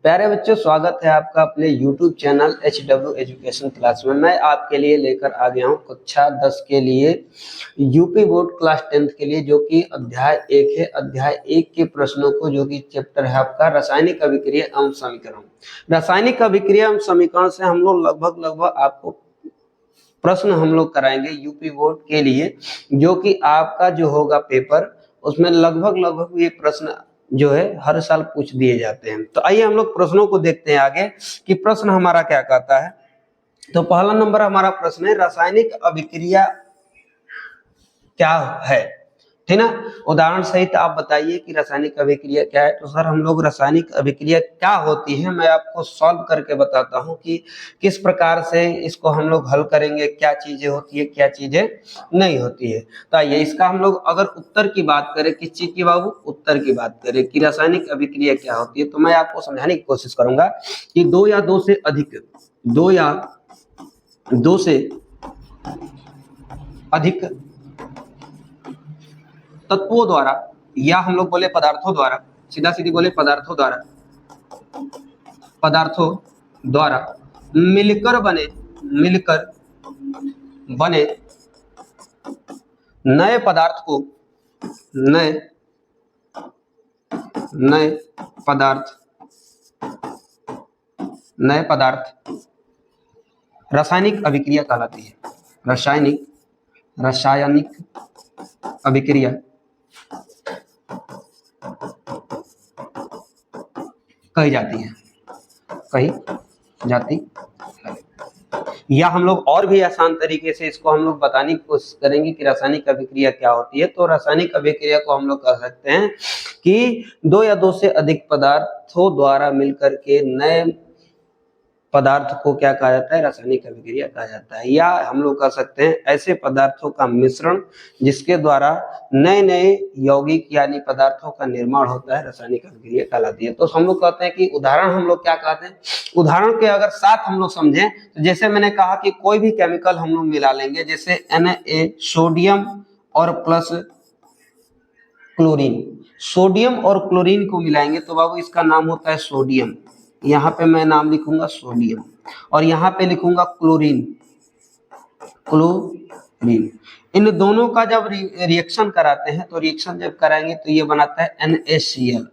प्यारे बच्चों, स्वागत है आपका अपने YouTube channel HW education class में। मैं आपके लिए लेकर आ गया हूं कक्षा 10 के लिए यूपी बोर्ड क्लास 10 के लिए, जो कि अध्याय 1 है। अध्याय 1 के प्रश्नों को, जो कि चैप्टर है आपका रासायनिक अभिक्रिया एवं समीकरण। रासायनिक अभिक्रिया एवं समीकरण से हम लोग लगभग आपको प्रश्न हम लोग कराएंगे यूपी बोर्ड के लिए, जो कि आपका जो होगा पेपर, उसमें लगभग ये प्रश्न जो है हर साल पूछ दिए जाते हैं। तो आइए हम लोग प्रश्नों को देखते हैं आगे कि प्रश्न हमारा क्या कहता है। तो पहला नंबर हमारा प्रश्न है, रासायनिक अभिक्रिया क्या है, ठीक ना। उदाहरण सहित आप बताइए कि रासायनिक अभिक्रिया क्या है। तो सर हम लोग रासायनिक अभिक्रिया क्या होती है, मैं आपको सॉल्व करके बताता हूं कि किस प्रकार से इसको हम लोग हल करेंगे, क्या चीजें होती है, क्या चीजें नहीं होती है। तो आइए इसका हम लोग अगर उत्तर की बात करें, किस चीज की बाबू, उत्तर की बात करें कि रासायनिक अभिक्रिया क्या होती है, तो मैं आपको समझाने की कोशिश करूंगा कि दो या दो से अधिक तत्वों द्वारा, या हम लोग बोले पदार्थों द्वारा, सीधा सीधी बोले पदार्थों द्वारा मिलकर बने नए पदार्थ को नए पदार्थ रासायनिक अभिक्रिया कहलाती है। रासायनिक अभिक्रिया कही जाती है। या हम लोग और भी आसान तरीके से इसको हम लोग बताने की कोशिश करेंगे कि रासायनिक अभिक्रिया क्या होती है। तो रासायनिक अभिक्रिया को हम लोग कह सकते हैं कि दो या दो से अधिक पदार्थों द्वारा मिलकर के नए पदार्थ को क्या कहा जाता है, रासायनिक अभिक्रिया कहा जाता है। या हम लोग कह सकते हैं ऐसे पदार्थों का मिश्रण जिसके द्वारा नए यौगिक यानी पदार्थों का निर्माण होता है, रासायनिक अभिक्रिया कहलाती है। तो हम लोग कहते हैं कि उदाहरण हम लोग क्या कहते हैं, उदाहरण के अगर साथ हम लोग समझें तो जैसे मैंने कहा कि कोई भी केमिकल हम लोग मिला लेंगे, जैसे Na सोडियम और प्लस क्लोरीन, सोडियम और क्लोरीन को मिलाएंगे तो बाबू इसका नाम होता है सोडियम। यहाँ पे मैं नाम लिखूंगा सोडियम और यहाँ पे लिखूंगा क्लोरीन। इन दोनों का जब रिएक्शन कराते हैं, तो रिएक्शन जब कराएंगे तो ये बनाता है NaCl।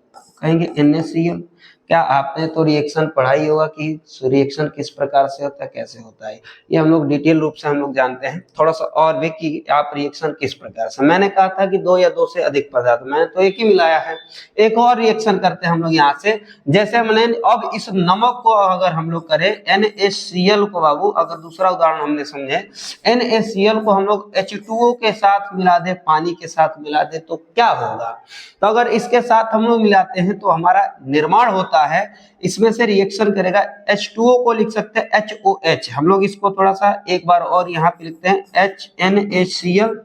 कहेंगे NaCl, क्या आपने तो रिएक्शन पढ़ाई होगा कि रिएक्शन किस प्रकार से होता है, कैसे होता है। ये हम लोग डिटेल रूप से हम लोग जानते हैं थोड़ा सा और भी कि आप रिएक्शन किस प्रकार से। मैंने कहा था कि दो या दो से अधिक पदार्थ, मैंने तो एक ही मिलाया है। एक और रिएक्शन करते हैं हम लोग यहाँ से, जैसे मैंने अब इस नमक को अगर हम लोग करें NaCl को, बाबू अगर दूसरा उदाहरण हमने समझे, NaCl को हम लोग H2O के साथ मिला दे, पानी के साथ मिला दे तो क्या होगा। तो अगर इसके साथ हम लोग मिलाते हैं तो हमारा निर्माण होता है, इसमें से रिएक्शन करेगा। H2O को लिख सकते हैं HOH, हम लोग इसको थोड़ा सा एक बार और यहाँ पे लिखते हैं HNaCl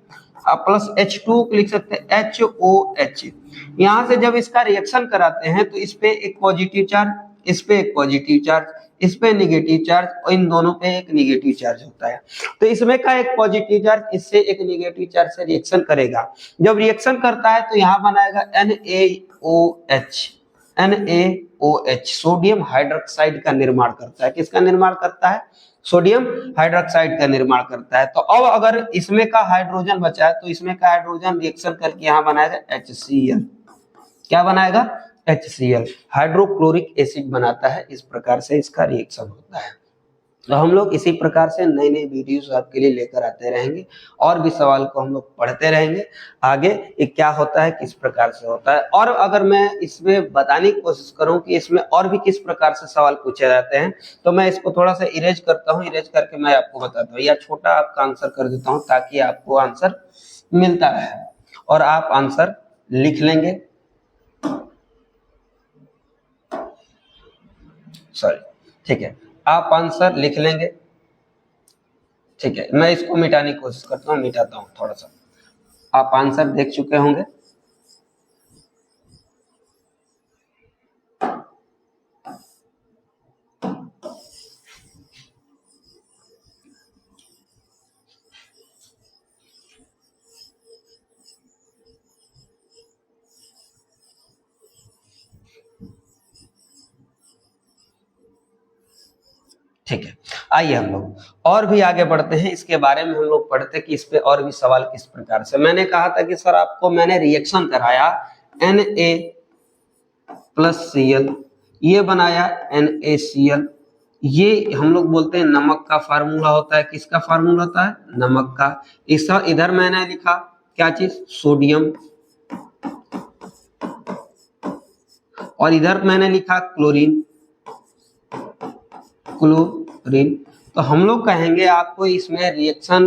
प्लस H2O को लिख सकते हैं HOH। यहाँ से जब इसका रिएक्शन कराते हैं तो इस पे एक पॉजिटिव चार्ज, इस पे एक पॉजिटिव चार्ज, इस पे नेगेटिव चार्ज और इन दोनों पे एक नेगेटिव चार्ज होता है। तो इसमें का एक पॉजिटिव चार्ज इससे एक नेगेटिव चार्ज से रिएक्शन करेगा। जब रिएक्शन करता है तो यहाँ बनाएगा NaOH, सोडियम हाइड्रोक्साइड का निर्माण करता है। किसका निर्माण करता है, सोडियम हाइड्रोक्साइड का निर्माण करता है। तो अब अगर इसमें का हाइड्रोजन बचा है तो इसमें का हाइड्रोजन रिएक्शन करके यहाँ बनाएगा HCl। क्या बनाएगा, HCl, हाइड्रोक्लोरिक एसिड बनाता है। इस प्रकार से इसका रिएक्शन होता है। तो हम लोग इसी प्रकार से नई नई वीडियोस आपके लिए लेकर आते रहेंगे और भी सवाल को हम लोग पढ़ते रहेंगे आगे ये क्या होता है, किस प्रकार से होता है। और अगर मैं इसमें बताने की कोशिश करूं कि इसमें और भी किस प्रकार से सवाल पूछे जाते हैं, तो मैं इसको थोड़ा सा इरेज करता हूं, इरेज करके मैं आपको बताता हूँ या छोटा आपका आंसर कर देता हूँ ताकि आपको आंसर मिलता रहे और आप आंसर लिख लेंगे। सॉरी, ठीक है, आप आंसर लिख लेंगे। ठीक है, मैं इसको मिटाने की कोशिश करता हूँ, मिटाता हूँ थोड़ा सा। आप आंसर देख चुके होंगे। ठीक है, आइए हम लोग और भी आगे बढ़ते हैं, इसके बारे में हम लोग पढ़ते कि इस पे और भी सवाल किस प्रकार से। मैंने कहा था कि सर आपको मैंने रिएक्शन कराया Na+Cl, ये बनाया NaCl, ये हम लोग बोलते हैं नमक का फार्मूला होता है। किसका फार्मूला होता है? नमक का। इसका इधर मैंने लिखा क्या चीज? सोडियम, और इधर मैंने लिखा क्लोरीन, क्लोरीन। तो हम लोग कहेंगे आपको इसमें रिएक्शन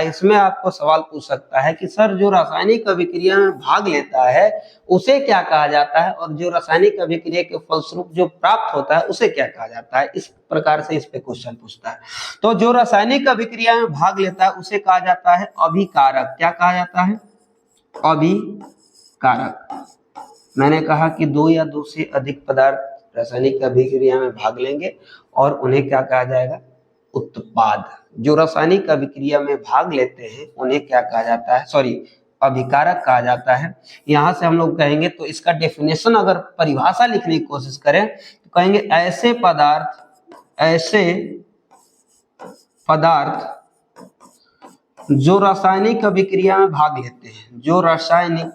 इसमें आपको सवाल पूछ सकता है कि सर जो रासायनिक अभिक्रिया में भाग लेता है उसे क्या कहा जाता है, और जो रासायनिक अभिक्रिया के फलस्वरूप जो प्राप्त होता है उसे क्या कहा जाता है। इस प्रकार से इस पे क्वेश्चन पूछता है। तो जो रासायनिक अभिक्रिया में भाग लेता है उसे कहा जाता है अभिकारक। क्या कहा जाता है? अभिकारक। मैंने कहा कि दो या दो से अधिक पदार्थ रासायनिक अभिक्रिया में भाग लेंगे और उन्हें क्या कहा जाएगा? उत्पाद। जो रासायनिक अभिक्रिया में भाग लेते हैं उन्हें क्या कहा जाता है? अभिकारक कहा जाता है। यहां से हम लोग कहेंगे, तो इसका डेफिनेशन अगर परिभाषा लिखने की कोशिश करें तो कहेंगे ऐसे पदार्थ जो रासायनिक अभिक्रिया में भाग लेते हैं, जो रासायनिक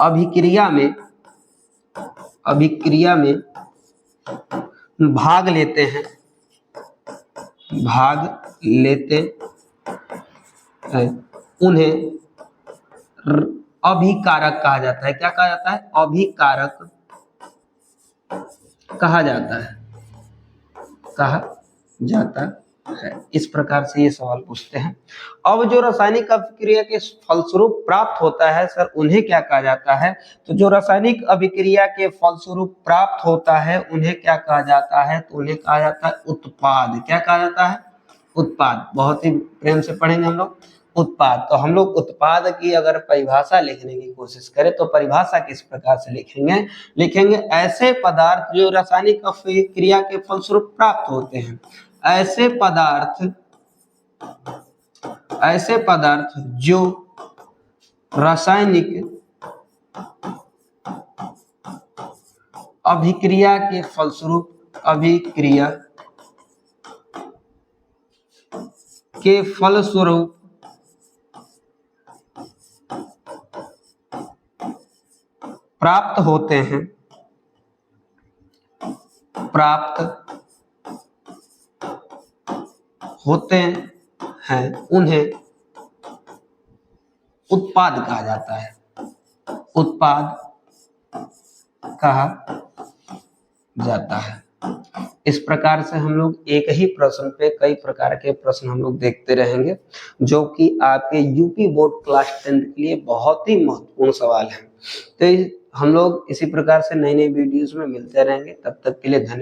अभिक्रिया में भाग लेते हैं उन्हें अभिकारक कहा जाता है। क्या कहा जाता है? अभिकारक कहा जाता है। इस प्रकार से ये सवाल पूछते हैं। अब जो रासायनिक अभिक्रिया के फलस्वरूप प्राप्त होता है सर उन्हें क्या कहा जाता है? तो जो रासायनिक अभिक्रिया के फलस्वरूप प्राप्त होता है उन्हें क्या कहा जाता है? तो उन्हें कहा जाता है उत्पाद। क्या कहा जाता है? उत्पाद। बहुत ही प्रेम से पढ़ेंगे हम लोग, उत्पाद। तो हम लोग उत्पाद की अगर परिभाषा लिखने की कोशिश करें तो परिभाषा किस प्रकार से लिखेंगे ऐसे पदार्थ जो रासायनिक अभिक्रिया के फलस्वरूप प्राप्त होते हैं, ऐसे पदार्थ जो रासायनिक अभिक्रिया के फलस्वरूप प्राप्त होते हैं उन्हें उत्पाद कहा जाता है। इस प्रकार से हम लोग एक ही प्रश्न पे कई प्रकार के प्रश्न हम लोग देखते रहेंगे, जो कि आपके यूपी बोर्ड क्लास 10 के लिए बहुत ही महत्वपूर्ण सवाल है। तो हम लोग इसी प्रकार से नई वीडियोस में मिलते रहेंगे। तब तक के लिए धन्यवाद।